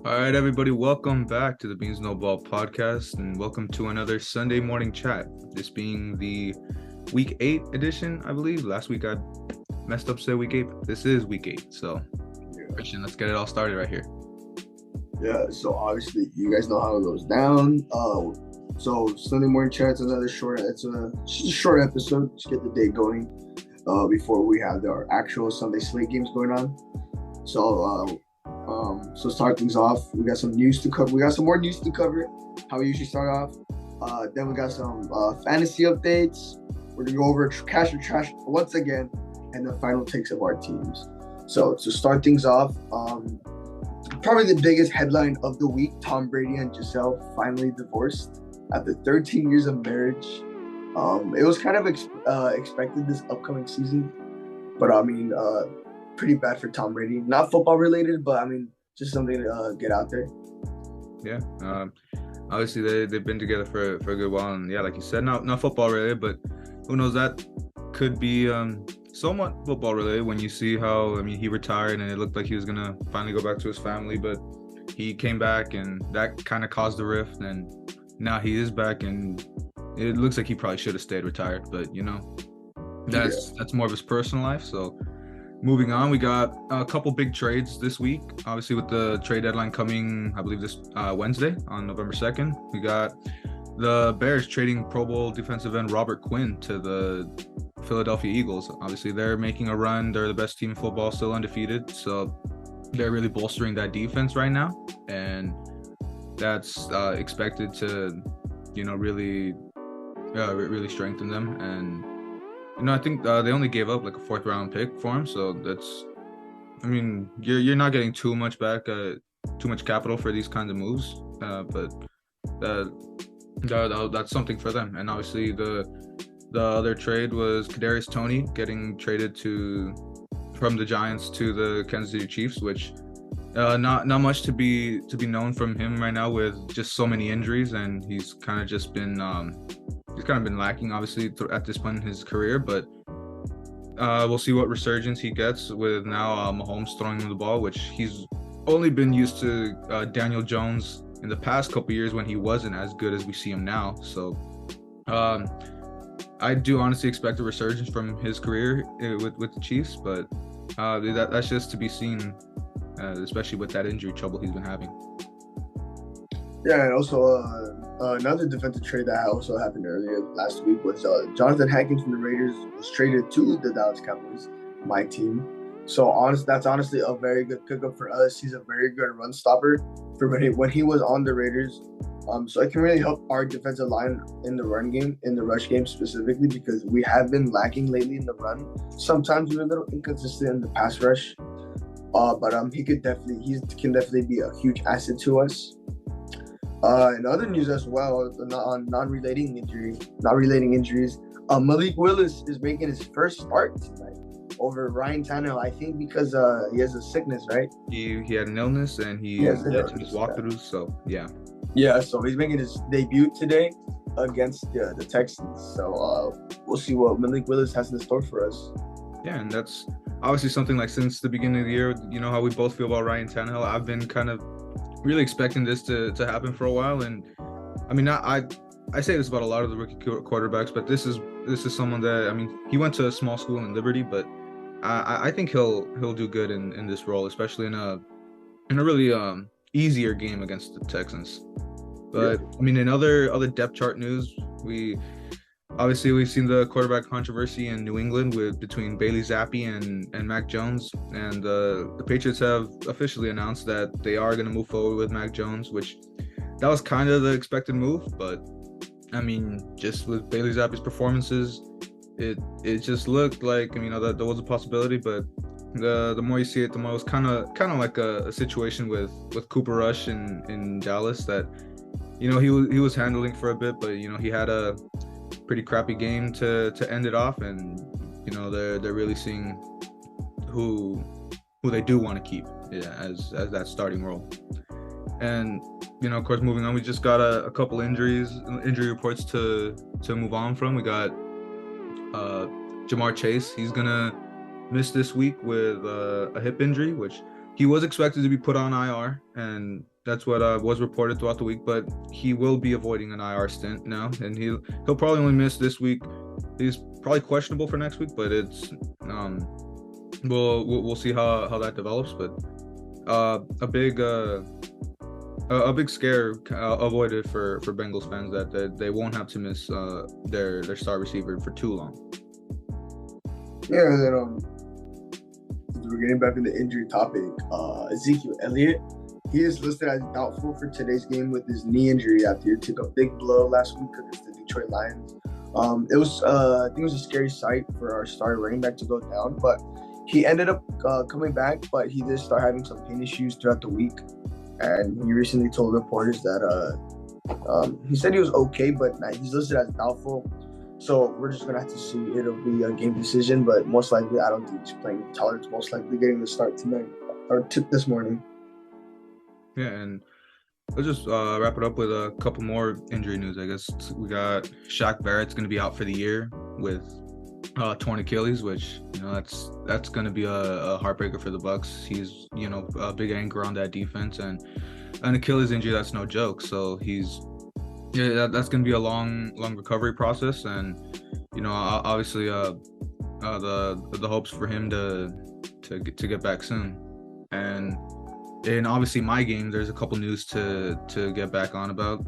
All right, everybody, welcome back to the Beans No Ball podcast, and welcome to another Sunday morning chat. This being the week 8 edition, I believe. Last week I messed up, said week 8. This is week 8. So, Christian, let's get it all started right here. Yeah, so obviously you guys know how it goes down. So Sunday morning chat's another short. It's just a short episode. Just get the day going. Before we have our actual Sunday slate games going on. So start things off. We got some news to cover. We got some more news to cover. How we usually start off. Then we got some fantasy updates. We're gonna go over cash or trash once again, and the final takes of our teams. So to start things off, probably the biggest headline of the week: Tom Brady and Giselle finally divorced after 13 years of marriage. It was kind of expected this upcoming season, but I mean, pretty bad for Tom Brady. Not football related, but I mean, just something to get out there. Yeah. Obviously, they've been together for a good while, and yeah, like you said, not football related, but who knows, that could be somewhat football related when you see how, he retired and it looked like he was gonna finally go back to his family, but he came back and that kind of caused the rift, and now he is back and it looks like he probably should have stayed retired, but that's more of his personal life. So moving on, we got a couple big trades this week, obviously with the trade deadline coming, I believe this Wednesday on November 2nd. We got the Bears trading Pro Bowl defensive end Robert Quinn to the Philadelphia Eagles. Obviously, they're making a run. They're the best team in football, still undefeated. So they're really bolstering that defense right now. And that's expected to, really strengthen them. And, I think they only gave up like a 4th round pick for him. So that's, you're not getting too much back, too much capital for these kinds of moves. But that's something for them. And obviously the other trade was Kadarius Toney getting traded from the Giants to the Kansas City Chiefs, which not much to be known from him right now with just so many injuries, and he's kind of just been lacking obviously at this point in his career. But we'll see what resurgence he gets with now Mahomes throwing him the ball, which he's only been used to Daniel Jones in the past couple years when he wasn't as good as we see him now. So I do honestly expect a resurgence from his career with the Chiefs, but that's just to be seen, especially with that injury trouble he's been having. Yeah, and also another defensive trade that also happened earlier last week was Jonathan Hankins from the Raiders was traded to the Dallas Cowboys, my team. So that's honestly a very good pickup for us. He's a very good run stopper for when he was on the Raiders. So it can really help our defensive line in the run game, in the rush game specifically, because we have been lacking lately in the run. Sometimes we're a little inconsistent in the pass rush. But he can definitely be a huge asset to us. In other news as well, on non-relating injuries, Malik Willis is making his first start tonight over Ryan Tannehill, I think because he has a sickness, right? He had an illness and he had some just walkthroughs, so yeah. Yeah, so he's making his debut today against the Texans. So we'll see what Malik Willis has in store for us. Yeah, and that's obviously something like since the beginning of the year, how we both feel about Ryan Tannehill. I've been kind of really expecting this to happen for a while, and I say this about a lot of the rookie quarterbacks, but this is someone that he went to a small school in Liberty, but I think he'll do good in this role, especially in a really easier game against the Texans. But in other depth chart news, we've seen the quarterback controversy in New England between Bailey Zappi and Mac Jones, and the Patriots have officially announced that they are going to move forward with Mac Jones, which that was kind of the expected move. But just with Bailey Zappi's performances, it just looked like that there was a possibility. But the more you see it, the more it's kind of like a situation with Cooper Rush in Dallas that he was handling for a bit, but he had a pretty crappy game to end it off, and they're really seeing who they do want to keep as that starting role. And of course, moving on, we just got a couple injury reports to move on from. We got Ja'Marr Chase. He's gonna miss this week with a hip injury, which he was expected to be put on IR, and that's what was reported throughout the week. But he will be avoiding an IR stint now, and he'll probably only miss this week. He's probably questionable for next week, but it's we'll see how that develops. But a big scare avoided for Bengals fans that they won't have to miss their star receiver for too long. Yeah, and then we're getting back to the injury topic. Ezekiel Elliott, he is listed as doubtful for today's game with his knee injury after he took a big blow last week against the Detroit Lions. It was I think it was a scary sight for our star running back to go down, but he ended up coming back, but he did start having some pain issues throughout the week. And he recently told reporters that he said he was okay, but he's listed as doubtful. So we're just going to have to see. It'll be a game decision, but most likely, I don't think he's playing. Tyler's most likely getting the start tonight or this morning. Yeah, and let's just wrap it up with a couple more injury news, I guess. We got Shaq Barrett's going to be out for the year with torn Achilles, which, that's going to be a heartbreaker for the Bucs. He's, a big anchor on that defense, and an Achilles injury, that's no joke. So that's going to be a long recovery process, and obviously the hopes for him to get back soon. And obviously my game, there's a couple news to get back on about.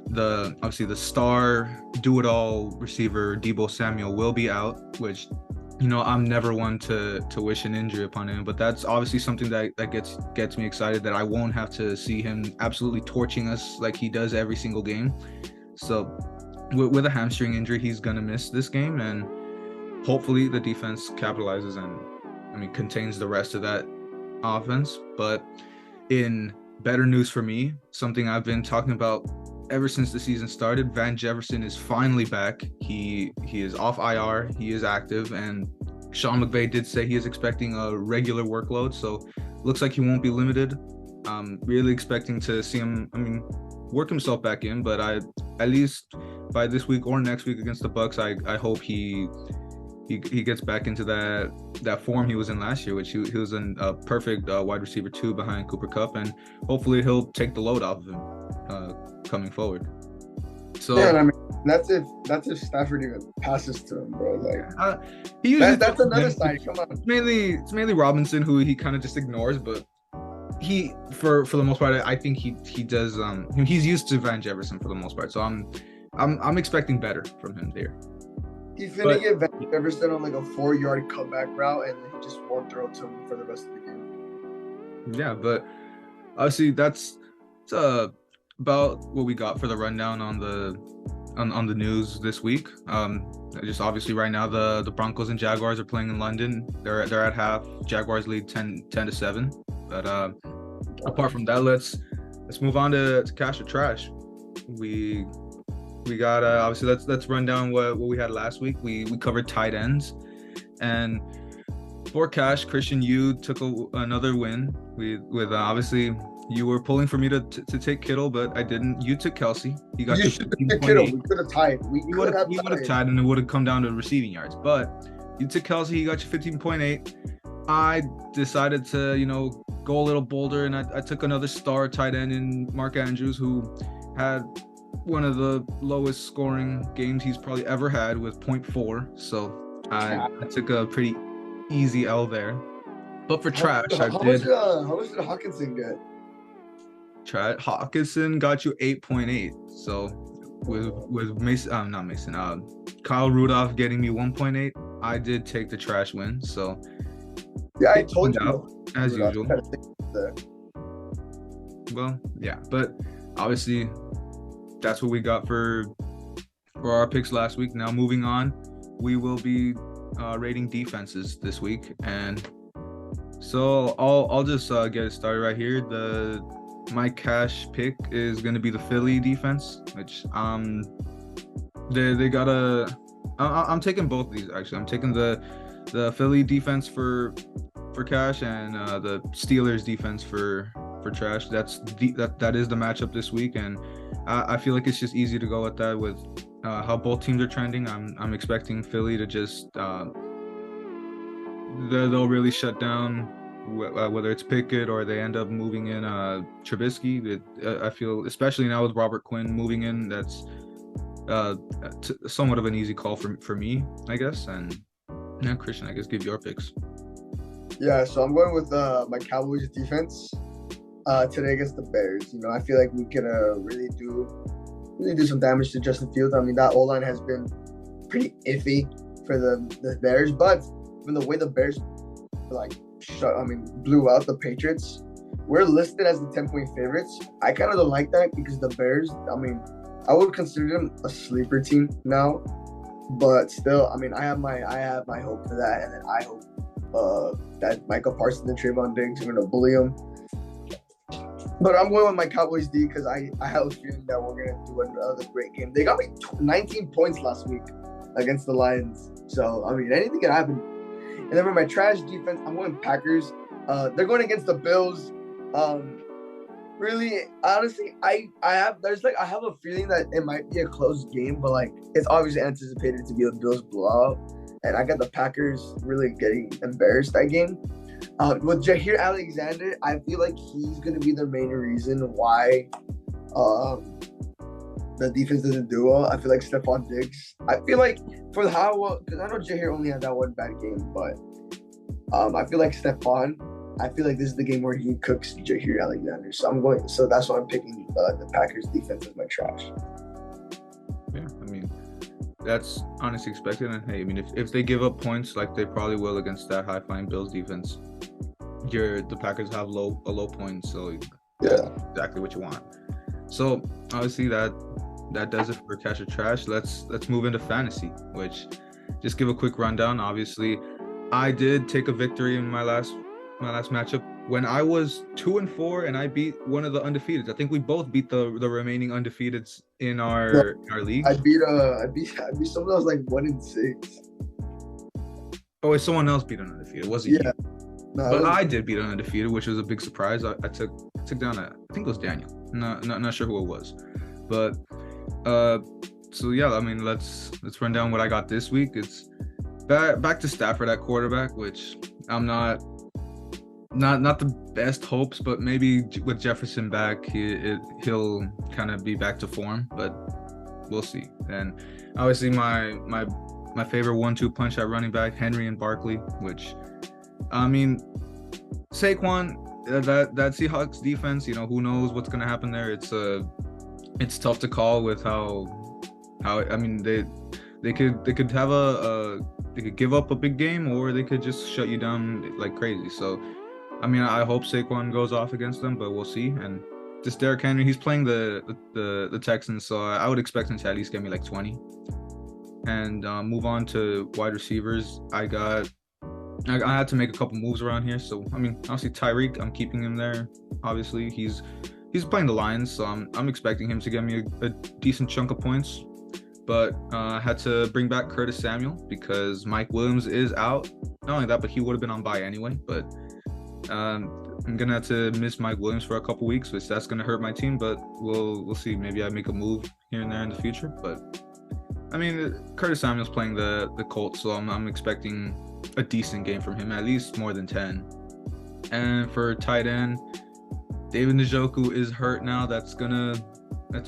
The star do-it-all receiver Deebo Samuel will be out, which I'm never one to wish an injury upon him, but that's obviously something that gets me excited, that I won't have to see him absolutely torching us like he does every single game. So with a hamstring injury, he's gonna miss this game, and hopefully the defense capitalizes and contains the rest of that offense. But in better news for me, something I've been talking about ever since the season started, Van Jefferson is finally back. He is off IR, he is active, and Sean McVay did say he is expecting a regular workload, so looks like he won't be limited. I'm really expecting to see him work himself back in, but at least by this week or next week against the Bucs, I hope he gets back into that form he was in last year, which he was in a perfect wide receiver 2 behind Cooper Kupp, and hopefully he'll take the load off of him coming forward. So yeah, and that's if Stafford even passes to him, bro. Like he usually that's another side. Come on. It's mainly Robinson, who he kind of just ignores, but he for the most part, I think he does. He's used to Van Jefferson for the most part, so I'm expecting better from him there. He's finna get Van Jefferson on like a 4-yard comeback route, and he just won't throw to him for the rest of the game. Yeah, but obviously that's about what we got for the rundown on the news this week. Just obviously right now the Broncos and Jaguars are playing in London. They're at half. Jaguars lead 10-7. But apart from that, let's move on to Cash or Trash. We got obviously let's run down what we had last week. We covered tight ends, and for Cash, Christian, you took another win with obviously. You were pulling for me to take Kittle, but I didn't. You took Kelsey. You got Kittle. We could have tied. We would have tied, and it would have come down to receiving yards. But you took Kelsey. You got your 15.8. I decided to, go a little bolder, and I took another star tight end in Mark Andrews, who had one of the lowest scoring games he's probably ever had with 0.4. So I took a pretty easy L there. But for Trash, how much did Hawkinson get? Hawkinson got you 8.8. So with Mason, not Mason, Kyle Rudolph getting me 1.8, I did take the Trash win. So yeah, I told you as usual. Well, yeah, but obviously that's what we got for our picks last week. Now moving on, we will be rating defenses this week, and so I'll just get it started right here. My cash pick is going to be the Philly defense, which they got I'm taking both of these actually. I'm taking the Philly defense for cash, and the Steelers defense for Trash. That is the matchup this week, and I feel like it's just easy to go with that with how both teams are trending. I'm expecting Philly to just they'll really shut down whether it's Pickett or they end up moving in Trubisky. I feel, especially now with Robert Quinn moving in, that's somewhat of an easy call for me, I guess. And yeah, Christian, I guess give your picks. Yeah, so I'm going with my Cowboys defense today against the Bears. I feel like we can really do some damage to Justin Fields. I mean, that O-line has been pretty iffy for the Bears, but from the way the Bears blew out the Patriots, we're listed as the 10-point favorites. I kind of don't like that because the Bears, I would consider them a sleeper team now, but still, I have my hope for that, and then I hope that Micah Parsons and Trayvon Diggs are going to bully him. But I'm going with my Cowboys D because I have a feeling that we're going to do another great game. They got me 19 points last week against the Lions. So, anything can happen. And then for my trash defense, I'm going Packers. They're going against the Bills. Really, honestly, I have a feeling that it might be a close game, but it's obviously anticipated to be a Bills blowout. And I got the Packers really getting embarrassed that game. With Jair Alexander, I feel like he's going to be the main reason why the defense doesn't do well. I feel like Stephon Diggs. I feel like because I know Jair only had that one bad game, but I feel like Stephon. I feel like this is the game where he cooks Jair Alexander. So that's why I'm picking the Packers defense as my trash. Yeah, that's honestly expected. And hey, if they give up points like they probably will against that high-flying Bills defense, the Packers have a low point, so yeah, exactly what you want. So obviously that does it for Cash or Trash. Let's move into fantasy, which just give a quick rundown. Obviously, I did take a victory in my last matchup when I was 2-4 and I beat one of the undefeateds. I think we both beat the remaining undefeateds in our league. I beat someone else 1-6. Oh, someone else beat an undefeated. Was it? Yeah. No, but I did beat an undefeated, which was a big surprise. I took down I think it was Daniel. Not sure who it was, but so yeah. Let's run down what I got this week. It's back to Stafford at quarterback, which I'm not the best hopes, but maybe with Jefferson back, he'll kind of be back to form, but we'll see. And obviously my favorite 1-2 punch at running back, Henry and Barkley, which Saquon, that Seahawks defense, who knows what's gonna happen there. It's tough to call with how they could have they could give up a big game, or they could just shut you down like crazy. So I hope Saquon goes off against them, but we'll see. And this Derrick Henry, he's playing the Texans, so I would expect him to at least get me 20. And move on to wide receivers. I had to make a couple moves around here. So obviously Tyreek, I'm keeping him there. Obviously he's playing the Lions, so I'm expecting him to get me a decent chunk of points. But I had to bring back Curtis Samuel because Mike Williams is out. Not only that, but he would have been on bye anyway. But I'm gonna have to miss Mike Williams for a couple weeks, which that's gonna hurt my team. But we'll see. Maybe I make a move here and there in the future. But Curtis Samuel's playing the Colts, so I'm expecting a decent game from him, at least more than 10. And for tight end, David Njoku is hurt now. That's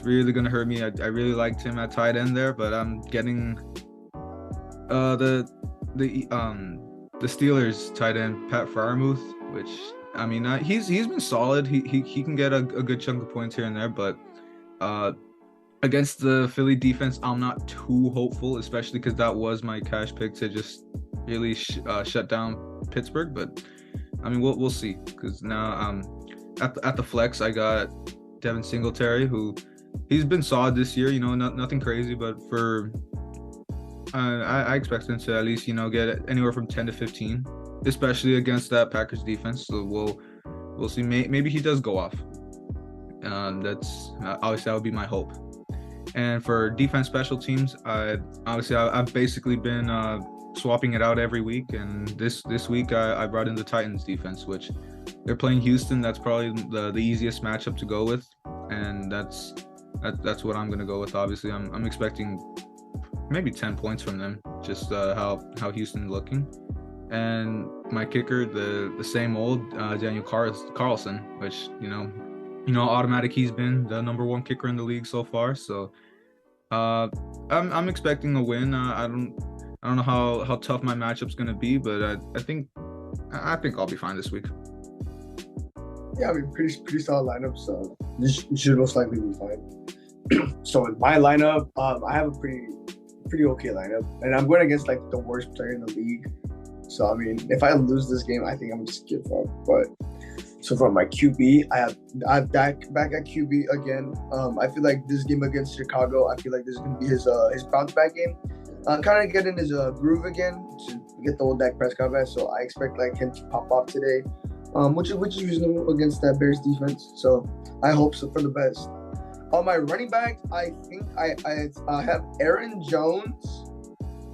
really gonna hurt me. I really liked him at tight end there, but I'm getting the Steelers tight end Pat Freiermuth, which he's been solid. He can get a good chunk of points here and there, but against the Philly defense, I'm not too hopeful, especially because that was my cash pick to just really shut down Pittsburgh. But we'll see, because now at the flex I got Devin Singletary, who he's been solid this year. Nothing crazy, but for I expect him to at least get anywhere from 10 to 15, especially against that Packers defense. So we'll see. Maybe he does go off. That's obviously that would be my hope. And for defense special teams, I've basically been swapping it out every week. And this week I brought in the Titans defense, which they're playing Houston. That's probably the easiest matchup to go with, and that's what I'm gonna go with. Obviously, I'm expecting maybe 10 points from them, just how Houston's looking. And my kicker, the same old Daniel Carlson, which automatic he's been the number one kicker in the league so far. So I'm expecting a win. I don't know how tough my matchup's gonna be, but I think I'll be fine this week. Yeah, I mean, pretty solid lineup, so this should most likely be fine. So in my lineup, I have a pretty okay lineup, and I'm going against like the worst player in the league. So I mean, if I lose this game, I think I'm just give up. But so for my QB, I have Dak back at QB again. I feel like this game against Chicago, I feel like this is gonna be his bounce back game. Kind of get in his groove again to get the old Dak Prescott back. So I expect like him to pop off today, which is reasonable against that Bears defense. So I hope so for the best. On my running backs, I think I have Aaron Jones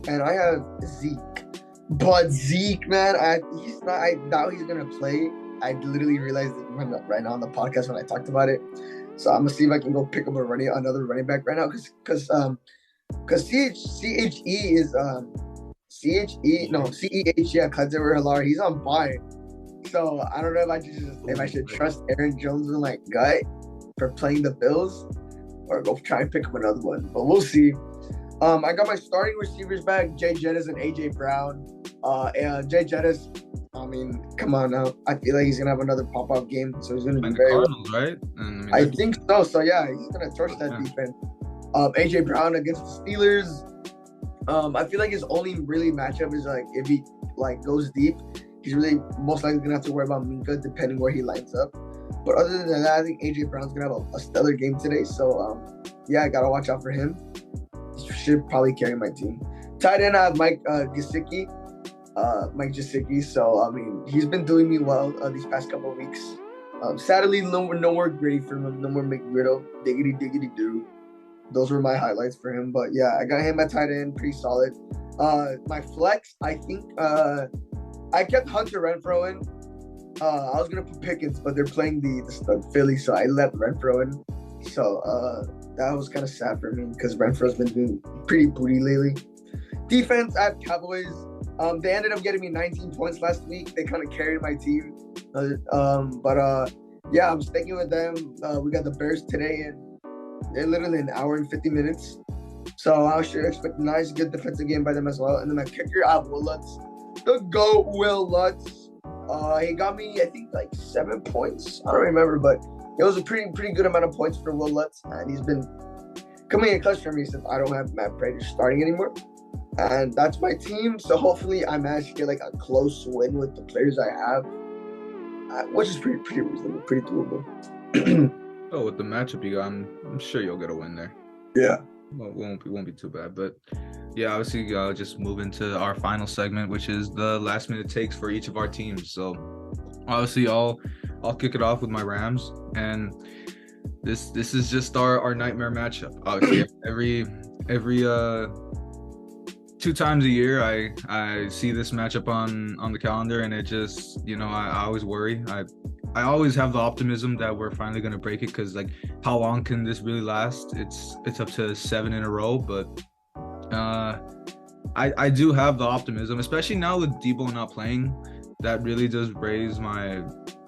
and I have Zeke. But Zeke, man, he's not. I doubt he's gonna play. I literally realized it right now on the podcast when I talked about it. So I'm gonna see if I can go pick up another running back right now, because CHE is CEH, yeah, Clyde Edwards-Helaire, he's on bye. So I don't know if I should trust Aaron Jones in my gut for playing the Bills or go try and pick up another one. But we'll see. I got my starting receivers back, Jay Jettis and AJ Brown. And Jay Jettis, I mean, come on now. I feel like he's gonna have another pop-up game, so he's gonna be very Cardinals, right? I think so. So yeah, he's gonna torch that defense. AJ Brown against the Steelers. I feel like his only really matchup is like if he like goes deep, he's really most likely gonna have to worry about Minkah depending where he lines up. But other than that, I think AJ Brown's gonna have a stellar game today. So yeah, I gotta watch out for him. He should probably carry my team. Tight end, I have Mike Gesicki. So I mean, he's been doing me well these past couple of weeks. Sadly, no more Gritty for him, no more McGriddle, diggity do. Those were my highlights for him. But yeah, I got him at tight end, pretty solid. My flex, I think I kept Hunter Renfrow in. I was gonna put Pickens, but they're playing the stud Philly, so I left Renfrow in. So that was kind of sad for me because Renfrow's been doing pretty booty lately. Defense, I have Cowboys. They ended up getting me 19 points last week. They kind of carried my team. Yeah, I'm sticking with them. We got the Bears today, and they're literally an hour and 50 minutes. So I should expect a nice, good defensive game by them as well. And then my kicker, I have Will Lutz. The GOAT, Will Lutz. He got me, I think, like 7 points. I don't remember, but it was a pretty good amount of points for Will Lutz. And he's been coming in clutch for me since I don't have Matt Prater starting anymore. And that's my team. So hopefully I manage to get like a close win with the players I have, which is pretty reasonable, pretty doable. Oh, with the matchup you got, I'm sure you'll get a win there. Yeah. Well, it won't be too bad. But yeah, obviously just move into our final segment, which is the last minute takes for each of our teams. So obviously I'll kick it off with my Rams, and this is just our nightmare matchup. Obviously every 2 times a year I see this matchup on the calendar, and it just, I always worry. I always have the optimism that we're finally going to break it, because like, how long can this really last? It's up to 7 in a row, but I do have the optimism, especially now with Debo not playing. That really does raise my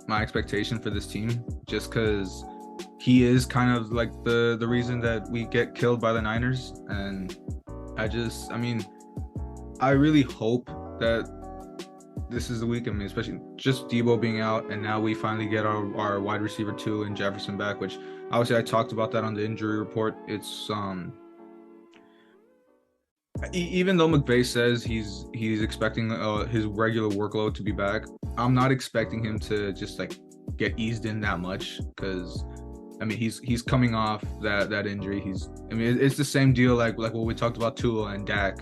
expectation for this team, just because he is kind of like the reason that we get killed by the Niners. And I really hope that this is the week. I mean, especially just Debo being out, and now we finally get our wide receiver 2 and Jefferson back, which obviously I talked about that on the injury report. It's even though McVay says he's expecting his regular workload to be back, I'm not expecting him to just like get eased in that much, because I mean he's coming off that injury. It's the same deal like what we talked about Tua and Dak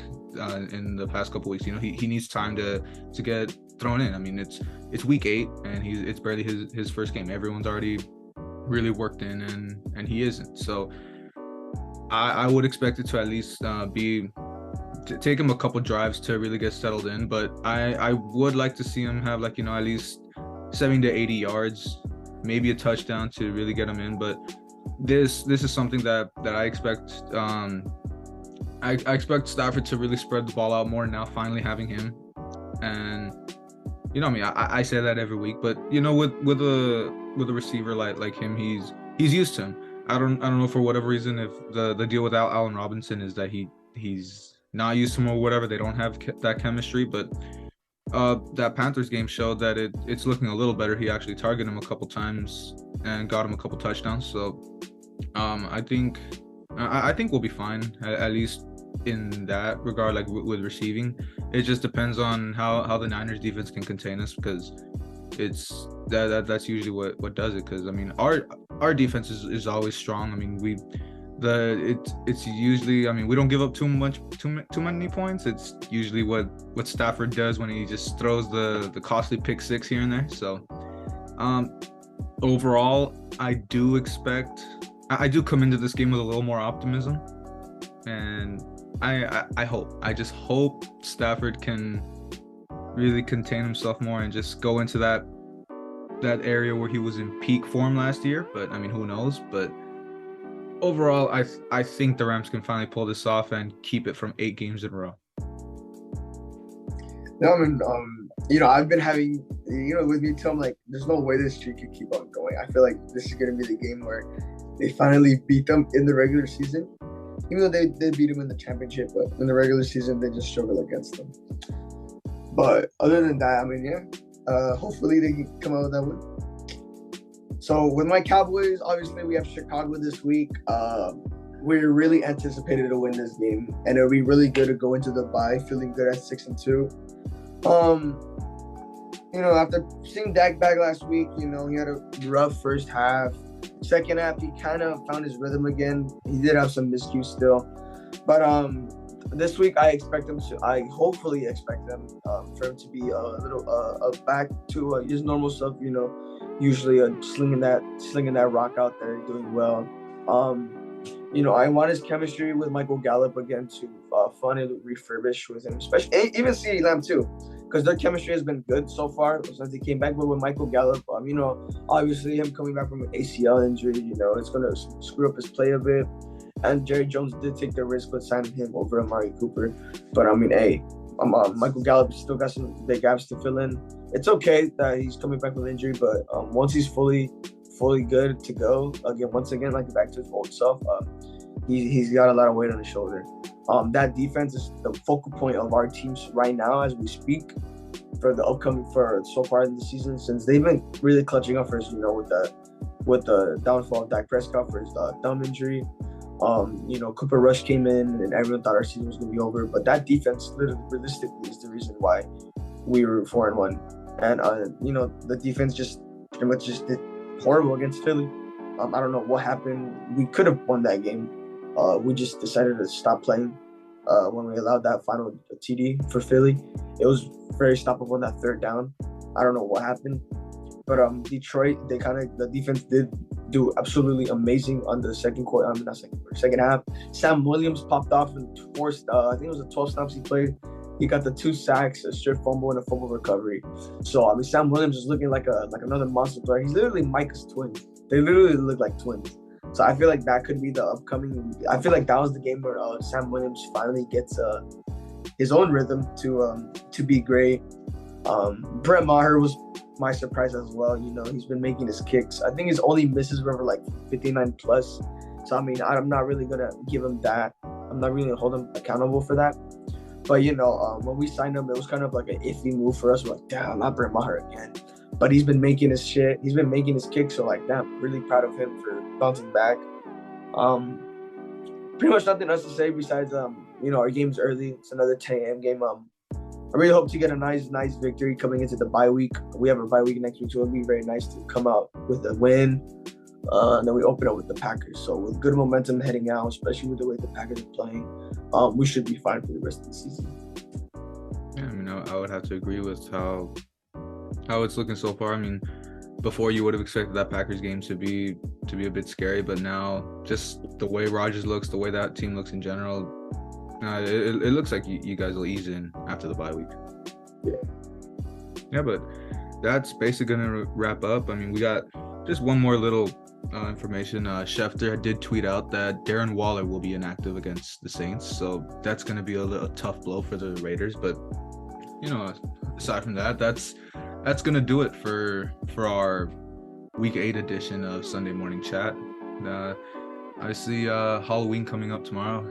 in the past couple weeks. He needs time to get thrown in. I mean, it's week 8 and it's barely his first game. Everyone's already really worked in, and he isn't. So I would expect it to at least to take him a couple drives to really get settled in. But I would like to see him have at least 70 to 80 yards, maybe a touchdown to really get him in. But this is something that I expect. I expect Stafford to really spread the ball out more now, finally having him. And you know, I mean, I say that every week, but you know, with a receiver like him, he's used to him. I don't know for whatever reason if the deal with Allen Robinson is that he's not used to him or whatever. They don't have that chemistry, but that Panthers game showed that it's looking a little better. He actually targeted him a couple times and got him a couple touchdowns. So I think we'll be fine at least in that regard, like with receiving. It just depends on how the Niners defense can contain us, because it's that's usually what does it. Because I mean, our defense is always strong. I mean, it's usually, I mean, we don't give up too many points. It's usually what Stafford does when he just throws the costly pick six here and there. So overall, I do come into this game with a little more optimism, and I just hope Stafford can really contain himself more and just go into that area where he was in peak form last year. But I mean, who knows? But overall, I think the Rams can finally pull this off and keep it from 8 games in a row. No, I mean, I've been having, with me too, I'm like, there's no way this streak can keep on going. I feel like this is going to be the game where they finally beat them in the regular season, even though they beat them in the championship, but in the regular season, they just struggle against them. But other than that, I mean, yeah, hopefully they can come out with that win. So with my Cowboys, obviously we have Chicago this week. We're really anticipated to win this game, and it'll be really good to go into the bye feeling good at 6-2. After seeing Dak back last week, he had a rough first half. Second half, he kind of found his rhythm again. He did have some miscues still, but this week I hopefully expect them for him to be a little back to his normal stuff. Usually slinging that rock out there, doing well. I want his chemistry with Michael Gallup again to finally refurbish with him, especially even CeeDee Lamb too, because their chemistry has been good so far since they came back. But with Michael Gallup, obviously him coming back from an ACL injury, it's gonna screw up his play a bit. And Jerry Jones did take the risk with signing him over Amari Cooper. But I mean, Michael Gallup still got some big gaps to fill in. It's okay that he's coming back from injury, but once he's fully good to go once again, like back to his old self, he's got a lot of weight on his shoulder. That defense is the focal point of our teams right now as we speak for so far in the season, since they've been really clutching up for us, with the downfall of Dak Prescott for his thumb injury. Cooper Rush came in and everyone thought our season was going to be over, but that defense realistically is the reason why we were 4-1. And, the defense just pretty much just did horrible against Philly. I don't know what happened. We could have won that game. We just decided to stop playing when we allowed that final TD for Philly. It was very stoppable on that third down. I don't know what happened. But Detroit, the defense did do absolutely amazing on the second half. Sam Williams popped off and forced, I think it was the 12 snaps he played. He got the 2 sacks, a strip fumble, and a fumble recovery. So, Sam Williams is looking like another monster player. He's literally Micah's twin. They literally look like twins. So I feel like that could be the upcoming. I feel like that was the game where Sam Williams finally gets his own rhythm to be great. Brett Maher was my surprise as well. He's been making his kicks. I think his only misses were like 59 plus. So I'm not really gonna give him that. I'm not really gonna hold him accountable for that. But when we signed him, it was kind of like an iffy move for us. We're like, damn, not Brett Maher again. But he's been making his shit. He's been making his kicks. So like, damn, really proud of him for bouncing back. Pretty much nothing else to say besides our game's early. It's another 10 a.m. game. I really hope to get a nice victory coming into the bye week. We have a bye week next week, so it'll be very nice to come out with a win. And then we open up with the Packers. So with good momentum heading out, especially with the way the Packers are playing, we should be fine for the rest of the season. Yeah, I would have to agree with how it's looking so far. Before you would have expected that Packers game to be a bit scary, but now just the way Rodgers looks, the way that team looks in general, it looks like you guys will ease in after the bye week. Yeah, but that's basically gonna wrap up. We got just one more little information. Schefter did tweet out that Darren Waller will be inactive against the Saints, so that's gonna be a tough blow for the Raiders. But aside from that, that's that's gonna do it for our week 8 edition of Sunday Morning Chat. I see Halloween coming up tomorrow.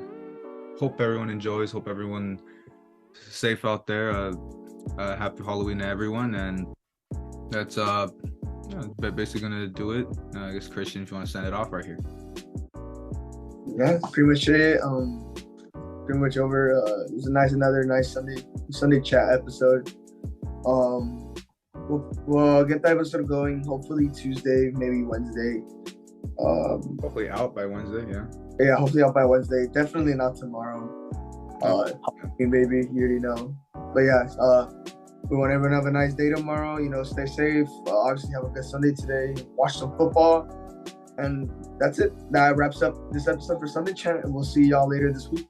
Hope everyone enjoys. Hope everyone safe out there. Happy Halloween to everyone, and that's basically gonna do it. I guess Christian, if you want to send it off right here. Yeah, pretty much it. Pretty much over. It was another nice Sunday chat episode. We'll get that episode going. Hopefully Tuesday, maybe Wednesday. Hopefully out by Wednesday. Yeah. Yeah, hopefully out by Wednesday. Definitely not tomorrow. Maybe you already know. But yeah, we want everyone to have a nice day tomorrow. Stay safe. Obviously, have a good Sunday today. Watch some football. And that's it. That wraps up this episode for Sunday Chat. And we'll see y'all later this week.